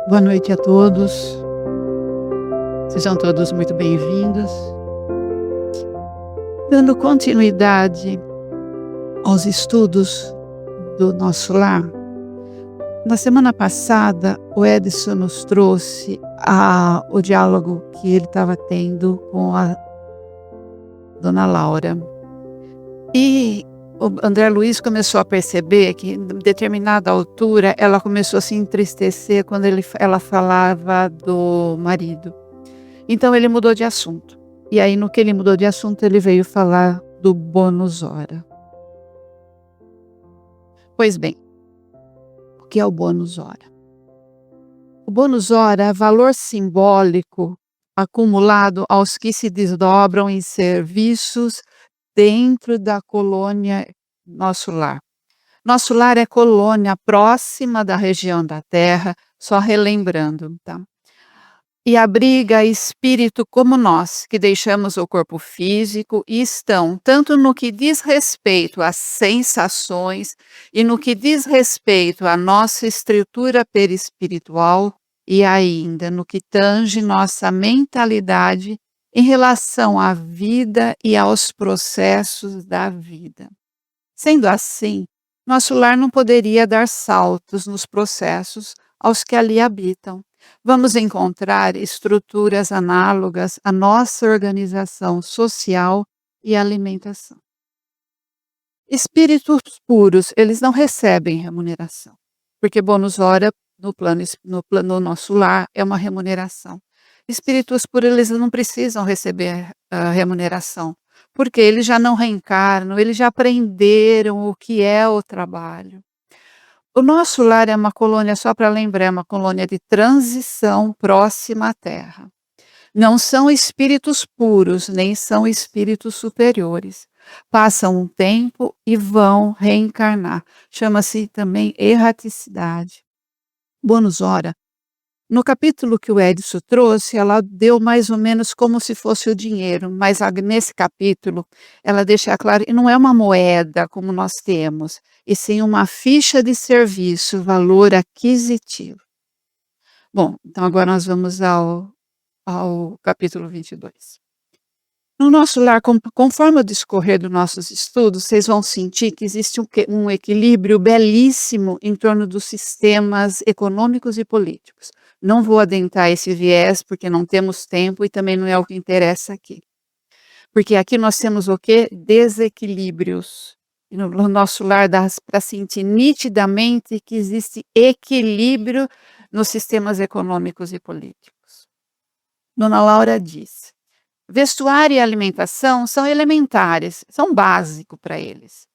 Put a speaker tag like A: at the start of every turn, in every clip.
A: Boa noite a todos. Sejam todos muito bem-vindos. Dando continuidade aos estudos do nosso lar, na semana passada o Edson nos trouxe o diálogo que ele estava tendo com a dona Laura. E o André Luiz começou a perceber que, em determinada altura, ela começou a se entristecer quando ela falava do marido. Então ele mudou de assunto. E aí, no que ele mudou de assunto, ele veio falar do bônus hora. Pois bem, o que é o bônus hora? O bônus hora é valor simbólico acumulado aos que se desdobram em serviços dentro da colônia Nosso Lar. Nosso Lar é colônia próxima da região da Terra, só relembrando, tá? E abriga espírito como nós, que deixamos o corpo físico e estão, tanto no que diz respeito às sensações e no que diz respeito à nossa estrutura perispiritual e ainda no que tange nossa mentalidade em relação à vida e aos processos da vida. Sendo assim, nosso lar não poderia dar saltos nos processos aos que ali habitam. Vamos encontrar estruturas análogas à nossa organização social e alimentação. Espíritos puros, eles não recebem remuneração, porque bônus hora no Nosso Lar é uma remuneração. Espíritos puros, eles não precisam receber remuneração, porque eles já não reencarnam, eles já aprenderam o que é o trabalho. O Nosso Lar é uma colônia, só para lembrar, é uma colônia de transição próxima à Terra. Não são espíritos puros, nem são espíritos superiores. Passam um tempo e vão reencarnar. Chama-se também erraticidade. Bônus hora. No capítulo que o Edson trouxe, ela deu mais ou menos como se fosse o dinheiro, mas nesse capítulo ela deixa claro que não é uma moeda como nós temos, e sim uma ficha de serviço, valor aquisitivo. Bom, então agora nós vamos ao capítulo 22. No Nosso Lar, conforme o discorrer dos nossos estudos, vocês vão sentir que existe um equilíbrio belíssimo em torno dos sistemas econômicos e políticos. Não vou adentrar esse viés, porque não temos tempo e também não é o que interessa aqui. Porque aqui nós temos o quê? Desequilíbrios. E no Nosso Lar dá para sentir nitidamente que existe equilíbrio nos sistemas econômicos e políticos. Dona Laura disse: vestuário e alimentação são elementares, são básicos para eles.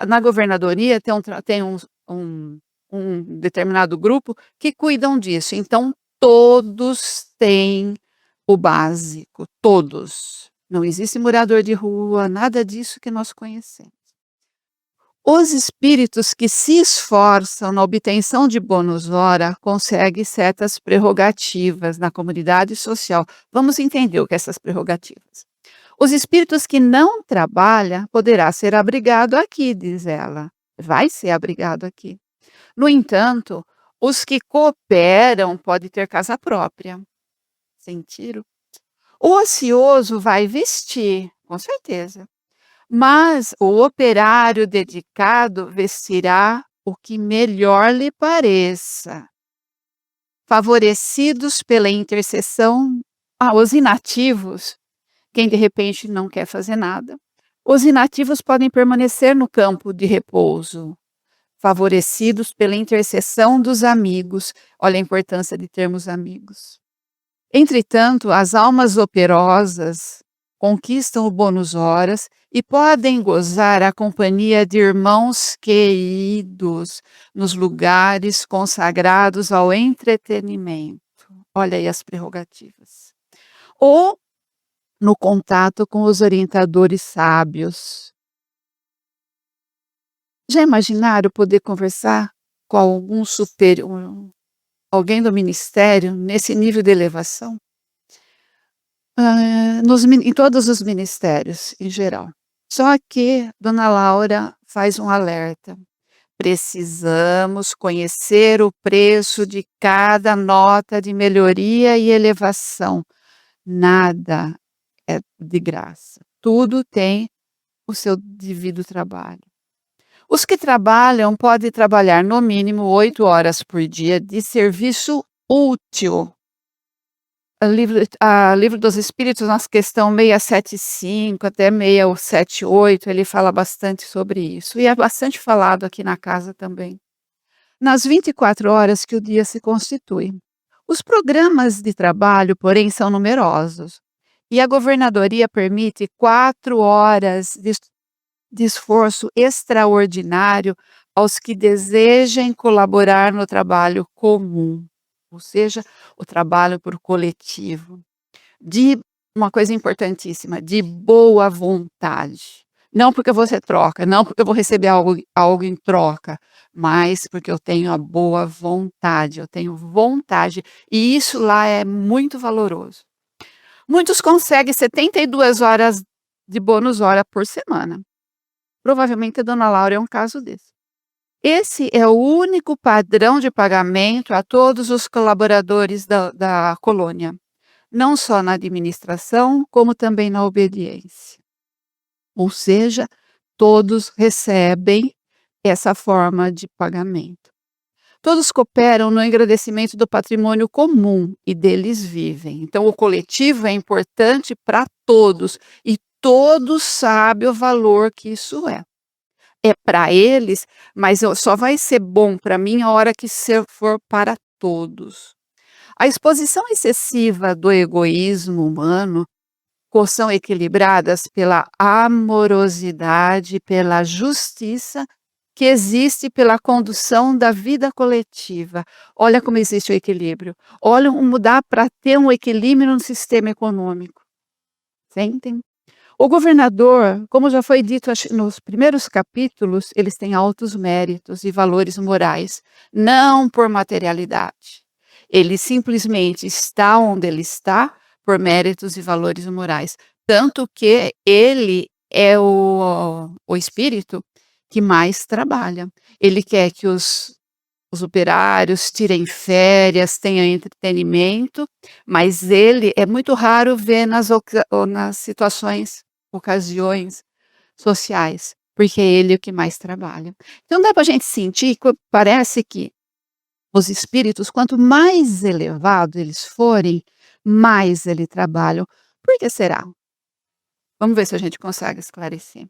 A: Na governadoria tem um determinado grupo que cuidam disso, então todos têm o básico, todos. Não existe morador de rua, nada disso que nós conhecemos. Os espíritos que se esforçam na obtenção de bônus hora conseguem certas prerrogativas na comunidade social. Vamos entender o que essas prerrogativas. Os espíritos que não trabalham poderá ser abrigado aqui, diz ela. Vai ser abrigado aqui. No entanto, os que cooperam podem ter casa própria. Sentiram? O ocioso vai vestir, com certeza. Mas o operário dedicado vestirá o que melhor lhe pareça. Favorecidos pela intercessão, os inativos, quem de repente não quer fazer nada, os inativos podem permanecer no campo de repouso, favorecidos pela intercessão dos amigos. Olha a importância de termos amigos. Entretanto, as almas operosas conquistam o bônus horas e podem gozar a companhia de irmãos queridos nos lugares consagrados ao entretenimento. Olha aí as prerrogativas. Ou no contato com os orientadores sábios. Já imaginaram poder conversar com algum superior, alguém do ministério, nesse nível de elevação? Em todos os ministérios, em geral. Só que Dona Laura faz um alerta. Precisamos conhecer o preço de cada nota de melhoria e elevação. Nada é de graça. Tudo tem o seu devido trabalho. Os que trabalham podem trabalhar no mínimo 8 horas por dia de serviço útil. Livro dos Espíritos, na questão 675 até 678, ele fala bastante sobre isso, e é bastante falado aqui na casa também. Nas 24 horas que o dia se constitui. Os programas de trabalho, porém, são numerosos, e a governadoria permite 4 horas de esforço extraordinário aos que desejem colaborar no trabalho comum, ou seja, o trabalho por coletivo, de uma coisa importantíssima, de boa vontade. Não porque você troca, não porque eu vou receber algo em troca, mas porque eu tenho a boa vontade, eu tenho vontade, e isso lá é muito valoroso. Muitos conseguem 72 horas de bônus hora por semana. Provavelmente a dona Laura é um caso desse. Esse é o único padrão de pagamento a todos os colaboradores da colônia, não só na administração, como também na obediência. Ou seja, todos recebem essa forma de pagamento. Todos cooperam no engrandecimento do patrimônio comum e deles vivem. Então, o coletivo é importante para todos e todos sabem o valor que isso é. É para eles, mas só vai ser bom para mim a hora que for para todos. A exposição excessiva do egoísmo humano são equilibradas pela amorosidade, pela justiça que existe pela condução da vida coletiva. Olha como existe o equilíbrio. Olha como dá para ter um equilíbrio no sistema econômico. Sentem? O governador, como já foi dito nos primeiros capítulos, eles têm altos méritos e valores morais, não por materialidade. Ele simplesmente está onde ele está por méritos e valores morais. Tanto que ele é o espírito que mais trabalha. Ele quer que os operários tirem férias, tenham entretenimento, mas ele é muito raro ver nas ocasiões sociais, porque ele é o que mais trabalha. Então dá para a gente sentir que parece que os espíritos, quanto mais elevados eles forem, mais eles trabalham. Por que será? Vamos ver se a gente consegue esclarecer.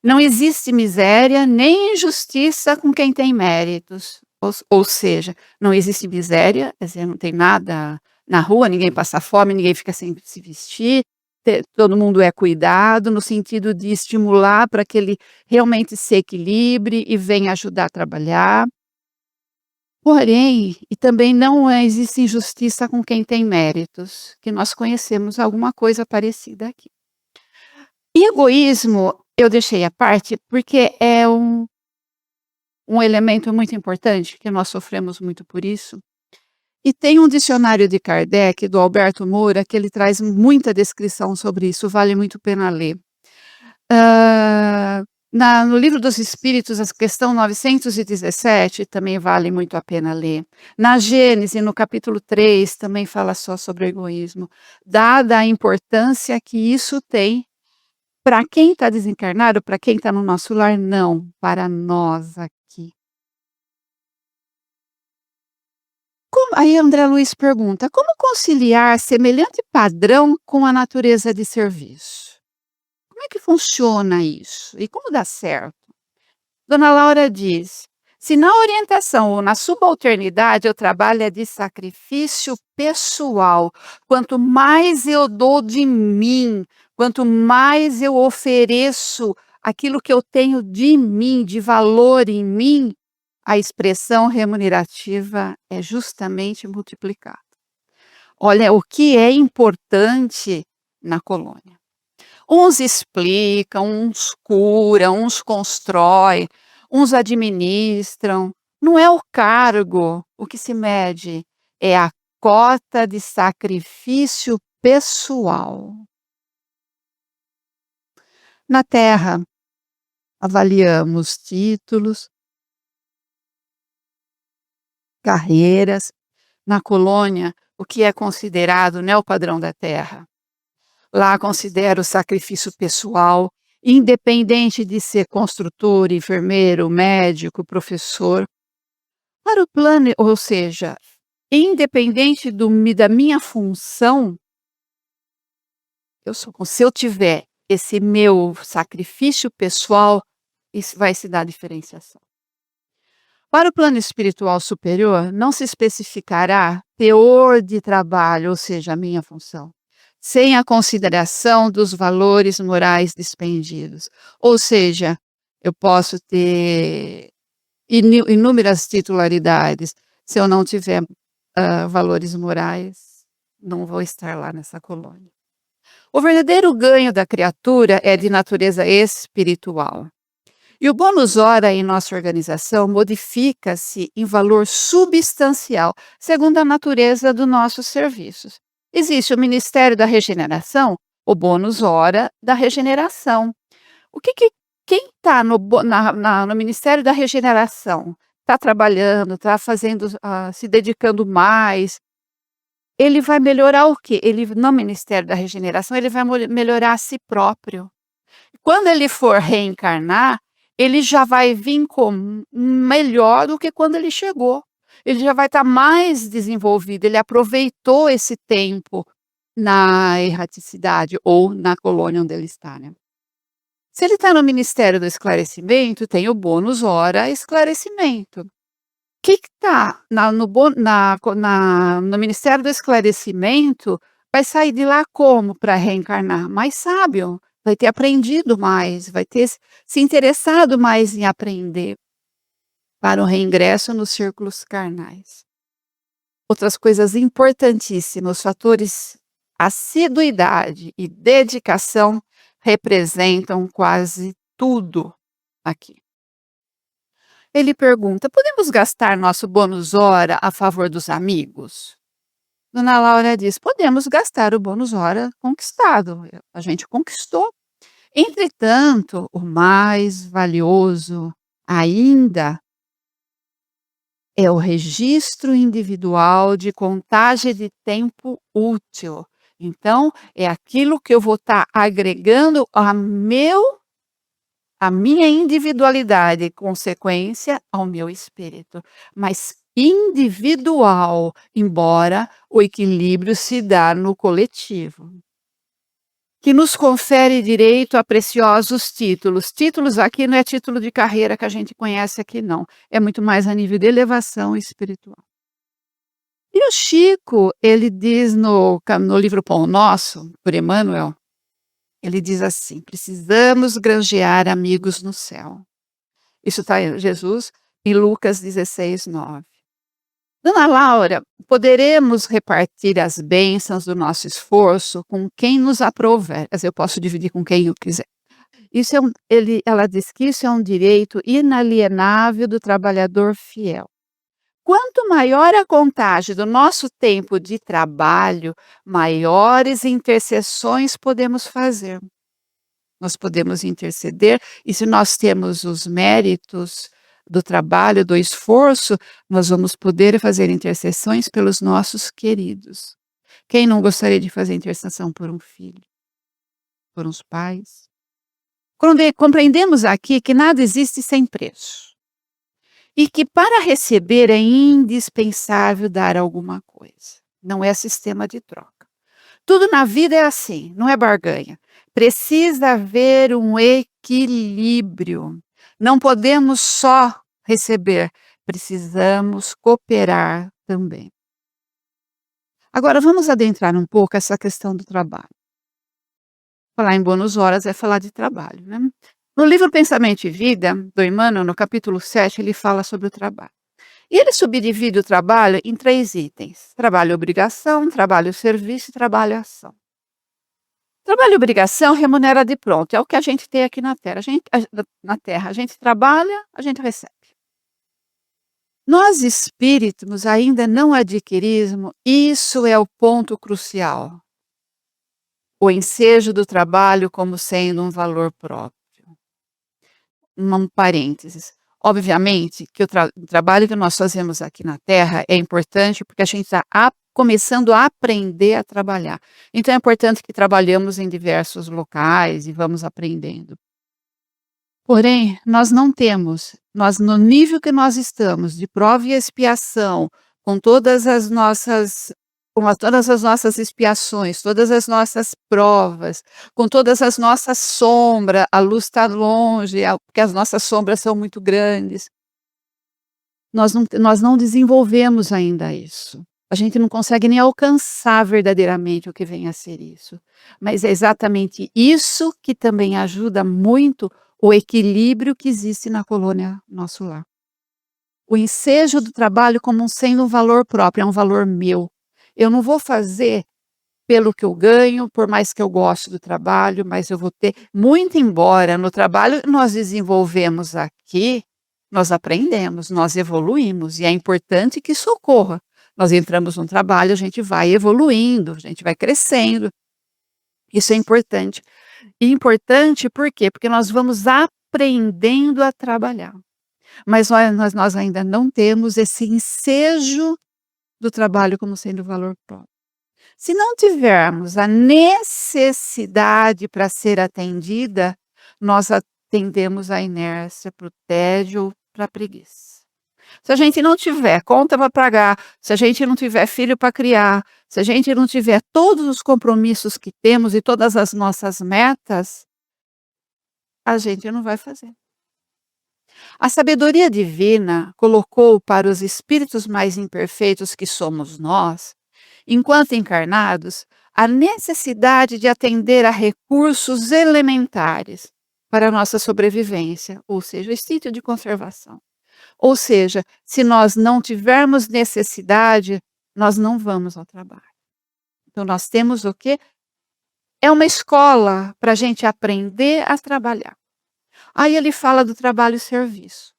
A: Não existe miséria nem injustiça com quem tem méritos. Ou seja, não existe miséria, quer dizer, não tem nada na rua, ninguém passa fome, ninguém fica sem se vestir, todo mundo é cuidado, no sentido de estimular para que ele realmente se equilibre e venha ajudar a trabalhar. Porém, e também não existe injustiça com quem tem méritos, que nós conhecemos alguma coisa parecida aqui. E egoísmo eu deixei à parte, porque é um elemento muito importante, que nós sofremos muito por isso. E tem um dicionário de Kardec, do Alberto Moura, que ele traz muita descrição sobre isso, vale muito a pena ler. No Livro dos Espíritos, a questão 917, também vale muito a pena ler. Na Gênese, no capítulo 3, também fala só sobre o egoísmo, dada a importância que isso tem para quem está desencarnado, para quem está no nosso lar, não, para nós aqui. Aí André Luiz pergunta: como conciliar semelhante padrão com a natureza de serviço? Como é que funciona isso? E como dá certo? Dona Laura diz: se na orientação ou na subalternidade o trabalho é de sacrifício pessoal, quanto mais eu dou de mim, quanto mais eu ofereço aquilo que eu tenho de mim, de valor em mim, a expressão remunerativa é justamente multiplicada. Olha o que é importante na colônia. Uns explicam, uns curam, uns constroem, uns administram. Não é o cargo o que se mede, é a cota de sacrifício pessoal. Na Terra, avaliamos títulos, carreiras. Na colônia, o que é considerado, né, o padrão da terra. Lá considera o sacrifício pessoal, independente de ser construtor, enfermeiro, médico, professor. Para o plano, ou seja, independente da minha função, se eu tiver esse meu sacrifício pessoal, isso vai se dar diferenciação. Para o plano espiritual superior, não se especificará teor de trabalho, ou seja, a minha função, sem a consideração dos valores morais despendidos. Ou seja, eu posso ter inúmeras titularidades, se eu não tiver valores morais, não vou estar lá nessa colônia. O verdadeiro ganho da criatura é de natureza espiritual. E o bônus hora em nossa organização modifica-se em valor substancial, segundo a natureza dos nossos serviços. Existe o Ministério da Regeneração, o bônus hora da regeneração. Quem está no Ministério da Regeneração, está trabalhando, está fazendo, se dedicando mais, ele vai melhorar o quê? Ele, no Ministério da Regeneração, ele vai melhorar a si próprio. Quando ele for reencarnar, ele já vai vir com melhor do que quando ele chegou. Ele já vai estar mais desenvolvido, ele aproveitou esse tempo na erraticidade ou na colônia onde ele está, né. Se ele está no Ministério do Esclarecimento, tem o bônus hora esclarecimento. Que está no Ministério do Esclarecimento, vai sair de lá como para reencarnar? Mais sábio, vai ter aprendido mais, vai ter se interessado mais em aprender para o reingresso nos círculos carnais. Outras coisas importantíssimas, os fatores assiduidade e dedicação representam quase tudo aqui. Ele pergunta: podemos gastar nosso bônus hora a favor dos amigos? Dona Laura diz: podemos gastar o bônus hora conquistado, a gente conquistou. Entretanto, o mais valioso ainda é o registro individual de contagem de tempo útil. Então, é aquilo que eu vou estar agregando a minha individualidade, consequência ao meu espírito, mas individual, embora o equilíbrio se dá no coletivo. Que nos confere direito a preciosos títulos. Títulos aqui não é título de carreira que a gente conhece aqui não, é muito mais a nível de elevação espiritual. E o Chico, ele diz no livro Pão Nosso, por Emmanuel, ele diz assim: precisamos granjear amigos no céu. Isso está em Jesus, em Lucas 16:9. Dona Laura, poderemos repartir as bênçãos do nosso esforço com quem nos aprouver. Quer dizer, eu posso dividir com quem eu quiser. Isso ela diz que isso é um direito inalienável do trabalhador fiel. Quanto maior a contagem do nosso tempo de trabalho, maiores intercessões podemos fazer. Nós podemos interceder, e se nós temos os méritos do trabalho, do esforço, nós vamos poder fazer intercessões pelos nossos queridos. Quem não gostaria de fazer intercessão por um filho, por uns pais? Compreendemos aqui que nada existe sem preço. E que para receber é indispensável dar alguma coisa. Não é sistema de troca. Tudo na vida é assim, não é barganha. Precisa haver um equilíbrio. Não podemos só receber, precisamos cooperar também. Agora vamos adentrar um pouco essa questão do trabalho. Falar em bônus horas é falar de trabalho, né? No livro Pensamento e Vida, do Emmanuel, no capítulo 7, ele fala sobre o trabalho. E ele subdivide o trabalho em 3 itens: trabalho obrigação, trabalho serviço e trabalho ação. Trabalho obrigação remunera de pronto, é o que a gente tem aqui na Terra. A gente trabalha, a gente recebe. Nós espíritos ainda não adquirimos, isso é o ponto crucial, o ensejo do trabalho como sendo um valor próprio. Um parênteses. Obviamente que o trabalho que nós fazemos aqui na Terra é importante, porque a gente está começando a aprender a trabalhar. Então é importante que trabalhemos em diversos locais e vamos aprendendo. Porém, nós não temos, nós no nível que nós estamos de prova e expiação, com todas as nossas todas as nossas expiações, todas as nossas provas, com todas as nossas sombras, a luz está longe, porque as nossas sombras são muito grandes. Nós não desenvolvemos ainda isso. A gente não consegue nem alcançar verdadeiramente o que vem a ser isso. Mas é exatamente isso que também ajuda muito o equilíbrio que existe na colônia Nosso Lar. O ensejo do trabalho como sendo um valor próprio, é um valor meu. Eu não vou fazer pelo que eu ganho, por mais que eu goste do trabalho, mas eu vou ter muito embora no trabalho que nós desenvolvemos aqui, nós aprendemos, nós evoluímos, e é importante que isso ocorra. Nós entramos num trabalho, a gente vai evoluindo, a gente vai crescendo, isso é importante. E importante por quê? Porque nós vamos aprendendo a trabalhar, mas nós ainda não temos esse ensejo do trabalho como sendo valor próprio. Se não tivermos a necessidade para ser atendida, nós atendemos à inércia, para o tédio, para a preguiça. Se a gente não tiver conta para pagar, se a gente não tiver filho para criar, se a gente não tiver todos os compromissos que temos e todas as nossas metas, a gente não vai fazer. A sabedoria divina colocou para os espíritos mais imperfeitos que somos nós, enquanto encarnados, a necessidade de atender a recursos elementares para a nossa sobrevivência, ou seja, o instinto de conservação. Ou seja, se nós não tivermos necessidade, nós não vamos ao trabalho. Então nós temos o quê? É uma escola para a gente aprender a trabalhar. Aí ele fala do trabalho e serviço,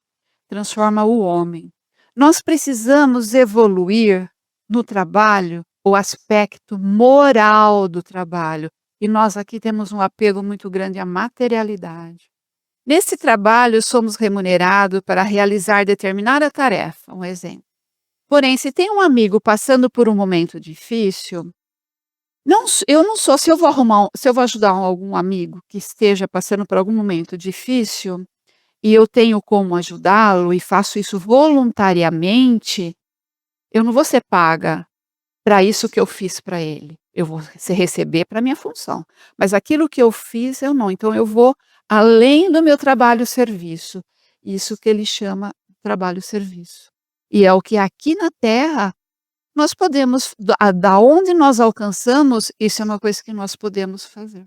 A: transforma o homem. Nós precisamos evoluir no trabalho o aspecto moral do trabalho, e nós aqui temos um apego muito grande à materialidade. Nesse trabalho somos remunerados para realizar determinada tarefa, um exemplo. Porém, se tem um amigo passando por um momento difícil, eu não sou, se eu vou ajudar algum amigo que esteja passando por algum momento difícil, e eu tenho como ajudá-lo e faço isso voluntariamente, eu não vou ser paga para isso que eu fiz para ele. Eu vou receber para minha função, mas aquilo que eu fiz eu não, então eu vou além do meu trabalho-serviço, isso que ele chama trabalho-serviço. E é o que aqui na Terra nós podemos, da onde nós alcançamos, isso é uma coisa que nós podemos fazer.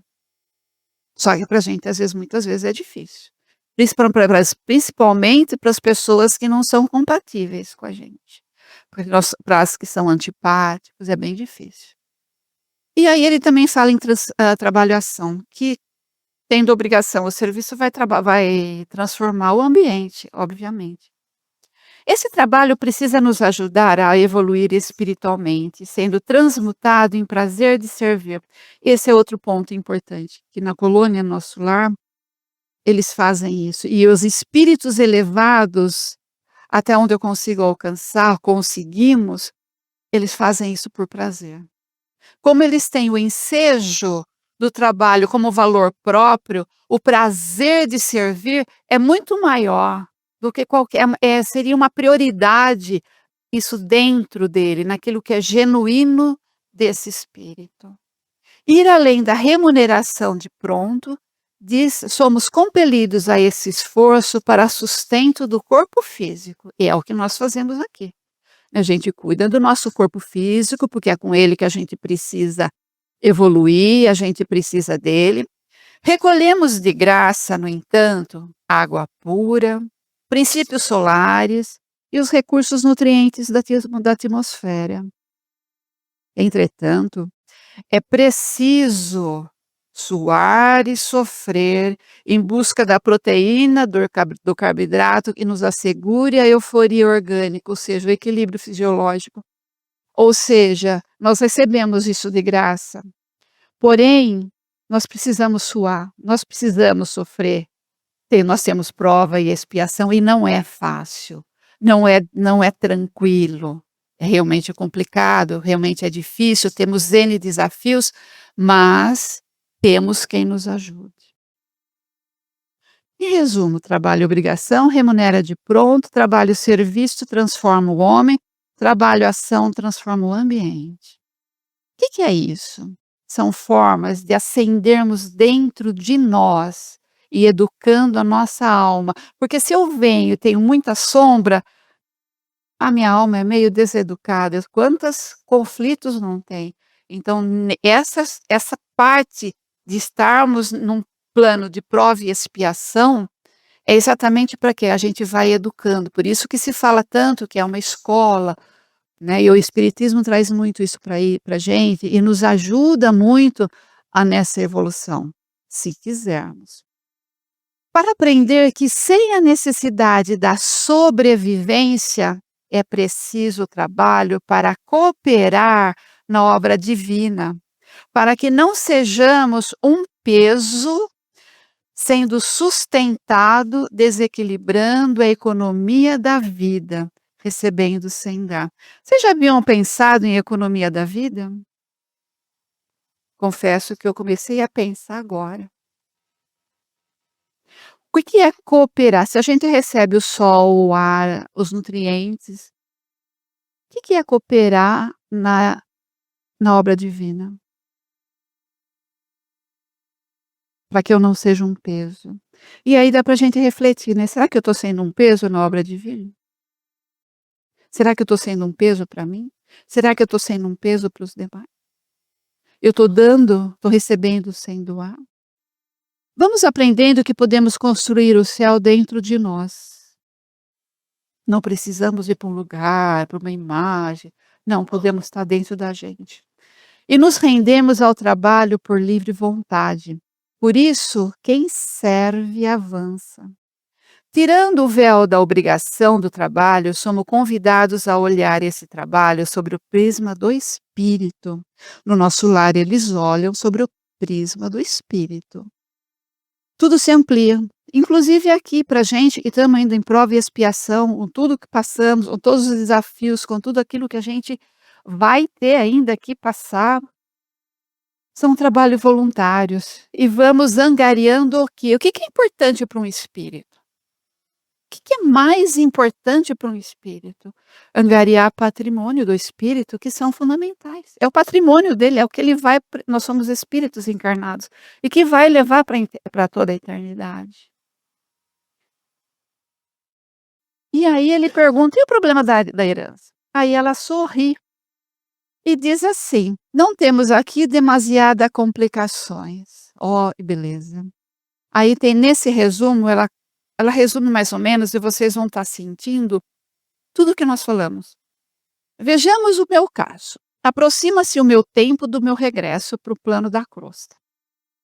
A: Só que para a gente, muitas vezes é difícil. Principalmente para as pessoas que não são compatíveis com a gente. Para as que são antipáticos, é bem difícil. E aí ele também fala em trabalho-ação, que tendo obrigação, o serviço vai transformar o ambiente, obviamente. Esse trabalho precisa nos ajudar a evoluir espiritualmente, sendo transmutado em prazer de servir. Esse é outro ponto importante, que na colônia Nosso Lar, eles fazem isso. E os espíritos elevados, até onde eu consigo alcançar, conseguimos, eles fazem isso por prazer. Como eles têm o ensejo do trabalho como valor próprio, o prazer de servir é muito maior do que seria uma prioridade isso dentro dele, naquilo que é genuíno desse espírito. Ir além da remuneração de pronto, somos compelidos a esse esforço para sustento do corpo físico, e é o que nós fazemos aqui. A gente cuida do nosso corpo físico, porque é com ele que a gente precisa evoluir, a gente precisa dele. Recolhemos de graça, no entanto, água pura, princípios solares e os recursos nutrientes da atmosfera. Entretanto, é preciso suar e sofrer em busca da proteína, do carboidrato que nos assegure a euforia orgânica, ou seja, o equilíbrio fisiológico. Ou seja, nós recebemos isso de graça, porém, nós precisamos suar, nós precisamos sofrer, Nós temos prova e expiação e não é fácil, não é tranquilo, é realmente complicado, realmente é difícil, temos N desafios, mas temos quem nos ajude. Em resumo, trabalho obrigação remunera de pronto, trabalho serviço transforma o homem, trabalho ação transforma o ambiente. Que é isso? São formas de acendermos dentro de nós e educando a nossa alma, porque se eu venho e tenho muita sombra, a minha alma é meio deseducada, quantos conflitos não tem? Então essa parte de estarmos num plano de prova e expiação, é exatamente para quê? A gente vai educando, por isso que se fala tanto que é uma escola, né, e o espiritismo traz muito isso para gente e nos ajuda muito a nessa evolução, se quisermos. Para aprender que sem a necessidade da sobrevivência, é preciso trabalho para cooperar na obra divina, para que não sejamos um peso sendo sustentado, desequilibrando a economia da vida, recebendo sem dar. Vocês já haviam pensado em economia da vida? Confesso que eu comecei a pensar agora. O que é cooperar? Se a gente recebe o sol, o ar, os nutrientes, o que é cooperar na obra divina? Para que eu não seja um peso. E aí dá para a gente refletir, né? Será que eu estou sendo um peso na obra divina? Será que eu estou sendo um peso para mim? Será que eu estou sendo um peso para os demais? Eu estou dando, estou recebendo sem doar? Vamos aprendendo que podemos construir o céu dentro de nós. Não precisamos ir para um lugar, para uma imagem. Não, podemos estar dentro da gente. E nos rendemos ao trabalho por livre vontade. Por isso, quem serve avança. Tirando o véu da obrigação do trabalho, somos convidados a olhar esse trabalho sobre o prisma do espírito. No nosso lar, eles olham sobre o prisma do espírito. Tudo se amplia, inclusive aqui para a gente que estamos ainda em prova e expiação, com tudo que passamos, com todos os desafios, com tudo aquilo que a gente vai ter ainda que passar. São trabalhos voluntários e vamos angariando o quê? O que é importante para um espírito? O que é mais importante para um espírito? Angariar patrimônio do espírito, que são fundamentais. É o patrimônio dele, é o que ele vai. Nós somos espíritos encarnados e que vai levar para toda a eternidade. E aí ele pergunta: e o problema da herança? Aí ela sorri e diz assim: não temos aqui demasiadas complicações. Ó, que beleza. Aí tem nesse resumo, ela resume mais ou menos e vocês vão estar sentindo tudo o que nós falamos. Vejamos o meu caso. Aproxima-se o meu tempo do meu regresso para o plano da crosta.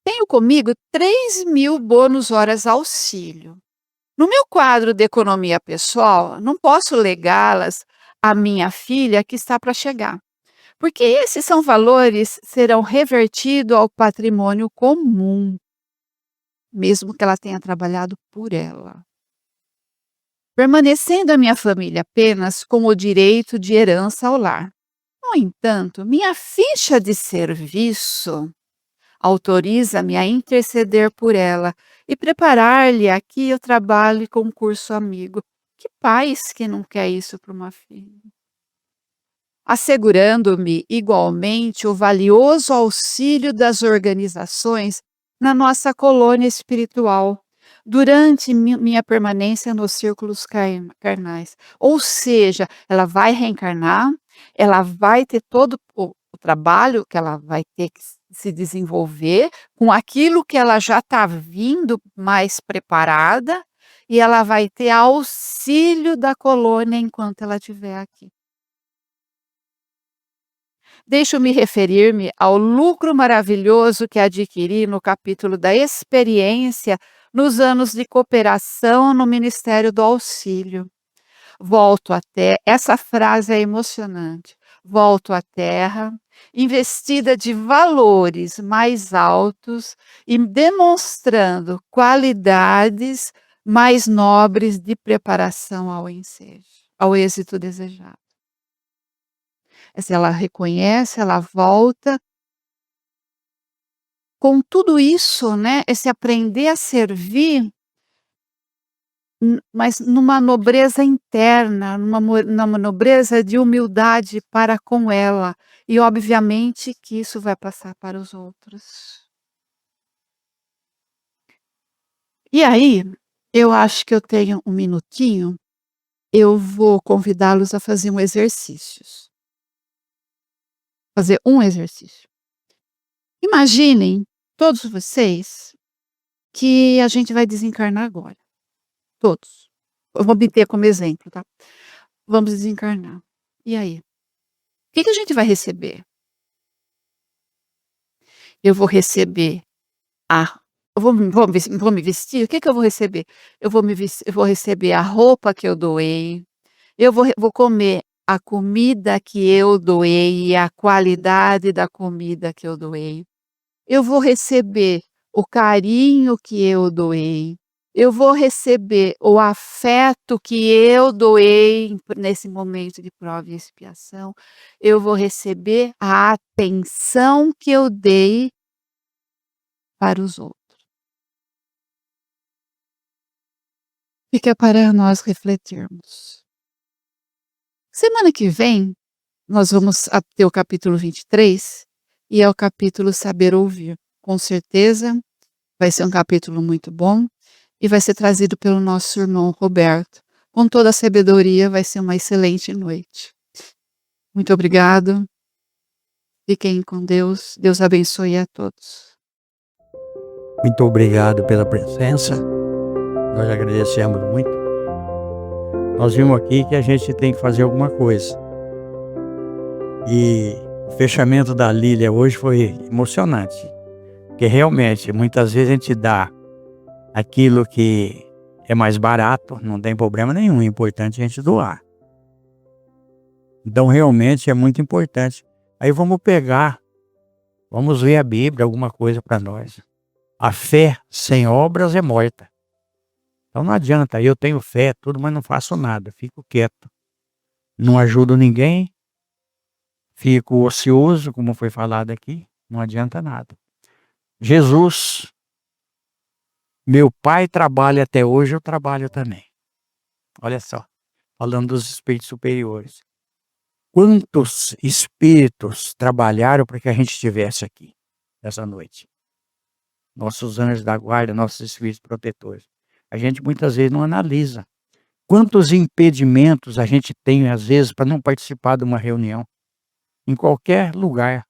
A: Tenho comigo 3.000 bônus horas auxílio. No meu quadro de economia pessoal, não posso legá-las à minha filha que está para chegar, porque esses são valores serão revertidos ao patrimônio comum, mesmo que ela tenha trabalhado por ela. Permanecendo a minha família apenas com o direito de herança ao lar. No entanto, minha ficha de serviço autoriza-me a interceder por ela e preparar-lhe aqui o trabalho e concurso amigo. Que pais que não quer isso para uma filha? Assegurando-me igualmente o valioso auxílio das organizações na nossa colônia espiritual, durante minha permanência nos círculos carnais. Ou seja, ela vai reencarnar, ela vai ter todo o trabalho que ela vai ter que se desenvolver com aquilo que ela já está vindo mais preparada e ela vai ter auxílio da colônia enquanto ela estiver aqui. Deixo-me referir-me ao lucro maravilhoso que adquiri no capítulo da experiência nos anos de cooperação no Ministério do Auxílio. Essa frase é emocionante. volto à terra, investida de valores mais altos e demonstrando qualidades mais nobres de preparação ao ensejo, ao êxito desejado. Essa ela reconhece, ela volta com tudo isso, né, esse aprender a servir, mas numa nobreza interna, numa nobreza de humildade para com ela, e obviamente que isso vai passar para os outros. E aí, eu acho que eu tenho um minutinho, eu vou convidá-los a fazer fazer um exercício. Imaginem, todos vocês, que a gente vai desencarnar agora, todos. Eu vou me ter como exemplo, tá. Vamos desencarnar. E aí? O que que a gente vai receber? Eu vou receber a vou me vestir? O que que eu vou receber? Eu vou receber a roupa que eu doei, eu vou comer a comida que eu doei e a qualidade da comida que eu doei. Eu vou receber o carinho que eu doei, eu vou receber o afeto que eu doei nesse momento de prova e expiação, eu vou receber a atenção que eu dei para os outros. Fica para nós refletirmos. Semana que vem, nós vamos ter o capítulo 23 e é o capítulo Saber Ouvir. Com certeza vai ser um capítulo muito bom e vai ser trazido pelo nosso irmão Roberto. Com toda a sabedoria, vai ser uma excelente noite. Muito obrigado. Fiquem com Deus. Deus abençoe a todos.
B: Muito obrigado pela presença. Nós agradecemos muito. Nós vimos aqui que a gente tem que fazer alguma coisa. E o fechamento da Lília hoje foi emocionante. Porque realmente, muitas vezes a gente dá aquilo que é mais barato, não tem problema nenhum, é importante a gente doar. Então realmente é muito importante. Aí vamos ver a Bíblia, alguma coisa para nós. A fé sem obras é morta. Então não adianta, eu tenho fé, tudo, mas não faço nada, fico quieto. Não ajudo ninguém, fico ocioso, como foi falado aqui, não adianta nada. Jesus, meu pai trabalha até hoje, eu trabalho também. Olha só, falando dos espíritos superiores. Quantos espíritos trabalharam para que a gente estivesse aqui essa noite? Nossos anjos da guarda, nossos espíritos protetores. A gente muitas vezes não analisa. Quantos impedimentos a gente tem, às vezes, para não participar de uma reunião? Em qualquer lugar,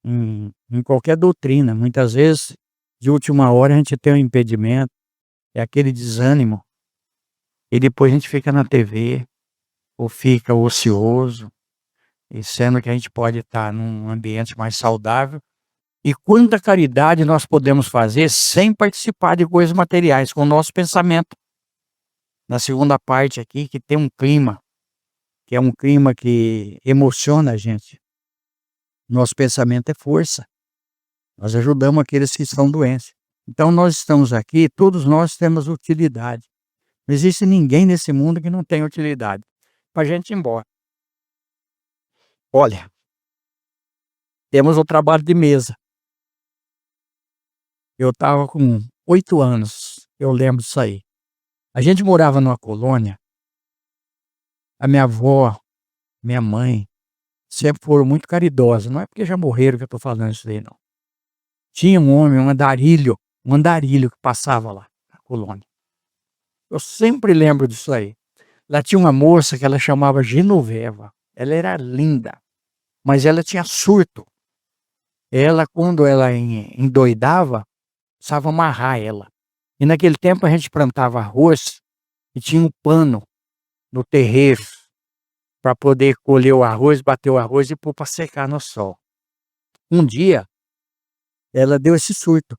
B: em qualquer doutrina. Muitas vezes, de última hora, a gente tem um impedimento, é aquele desânimo. E depois a gente fica na TV, ou fica ocioso, e sendo que a gente pode estar num ambiente mais saudável. E quanta caridade nós podemos fazer sem participar de coisas materiais, com o nosso pensamento. Na segunda parte aqui, que tem um clima, que é um clima que emociona a gente. Nosso pensamento é força. Nós ajudamos aqueles que estão doentes. Então nós estamos aqui, todos nós temos utilidade. Não existe ninguém nesse mundo que não tenha utilidade para a gente ir embora. Olha, temos o trabalho de mesa. Eu estava com 8 anos, eu lembro disso aí. A gente morava numa colônia. A minha avó, minha mãe, sempre foram muito caridosas. Não é porque já morreram que eu estou falando isso aí, não. Tinha um homem, um andarilho que passava lá na colônia. Eu sempre lembro disso aí. Lá tinha uma moça que ela chamava Genoveva. Ela era linda, mas ela tinha surto. Ela, quando ela endoidava, precisava amarrar ela. E naquele tempo a gente plantava arroz e tinha um pano no terreiro para poder colher o arroz, bater o arroz e pôr para secar no sol. Um dia, ela deu esse surto.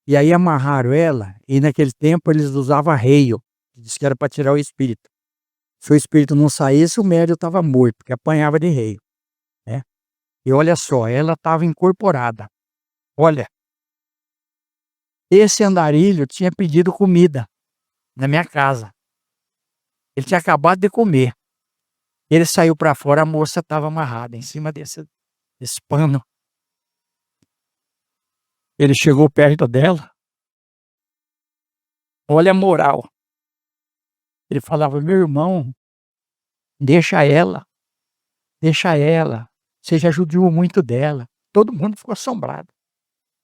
B: E aí amarraram ela, e naquele tempo eles usavam arreio, que diz que era para tirar o espírito. Se o espírito não saísse, o médium estava morto, porque apanhava de reio. E olha só, ela estava incorporada. Olha, esse andarilho tinha pedido comida na minha casa. Ele tinha acabado de comer. Ele saiu para fora, a moça estava amarrada em cima desse pano. Ele chegou perto dela. Olha a moral. Ele falava: meu irmão, deixa ela, deixa ela. Você já judiou muito dela. Todo mundo ficou assombrado.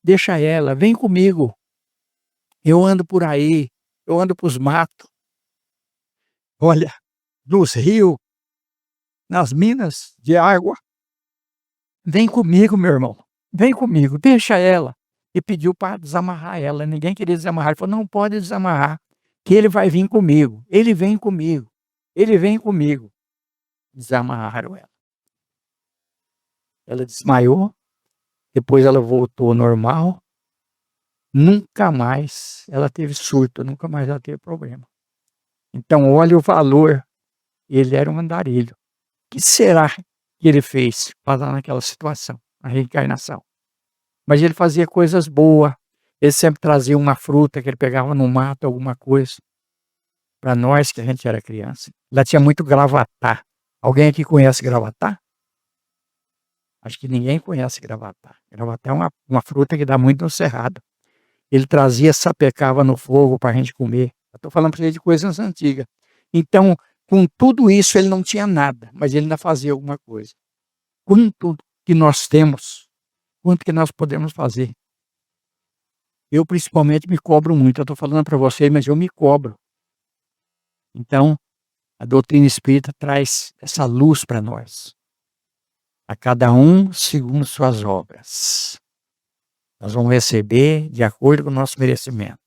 B: Deixa ela, vem comigo. Eu ando por aí, eu ando para os matos. Olha, nos rios, nas minas de água. Vem comigo, meu irmão. Vem comigo, deixa ela. E pediu para desamarrar ela. Ninguém queria desamarrar. Ele falou: não pode desamarrar, que ele vai vir comigo. Ele vem comigo. Ele vem comigo. Desamarraram ela. Ela desmaiou. Depois ela voltou ao normal. Nunca mais ela teve surto. Nunca mais ela teve problema. Então, olha o valor. Ele era um andarilho. O que será que ele fez para estar naquela situação? A reencarnação. Mas ele fazia coisas boas. Ele sempre trazia uma fruta que ele pegava no mato, alguma coisa. Para nós que a gente era criança. Lá tinha muito gravatá. Alguém aqui conhece gravatá? Acho que ninguém conhece gravatá. Gravatá é uma fruta que dá muito no cerrado. Ele trazia, sapecava no fogo para a gente comer. Eu estou falando para você de coisas antigas. Então, com tudo isso, ele não tinha nada, mas ele ainda fazia alguma coisa. Quanto que nós temos, quanto que nós podemos fazer? Eu, principalmente, me cobro muito. Eu estou falando para vocês, mas eu me cobro. Então, a doutrina espírita traz essa luz para nós. A cada um segundo suas obras. Nós vamos receber de acordo com o nosso merecimento.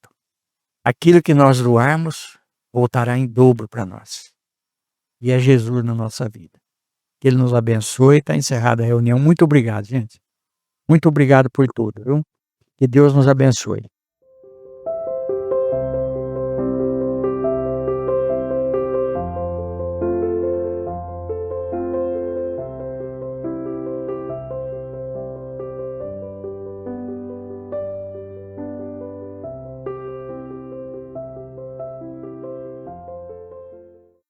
B: Aquilo que nós doarmos, voltará em dobro para nós. E é Jesus na nossa vida. Que Ele nos abençoe. Está encerrada a reunião. Muito obrigado, gente. Muito obrigado por tudo, viu? Que Deus nos abençoe.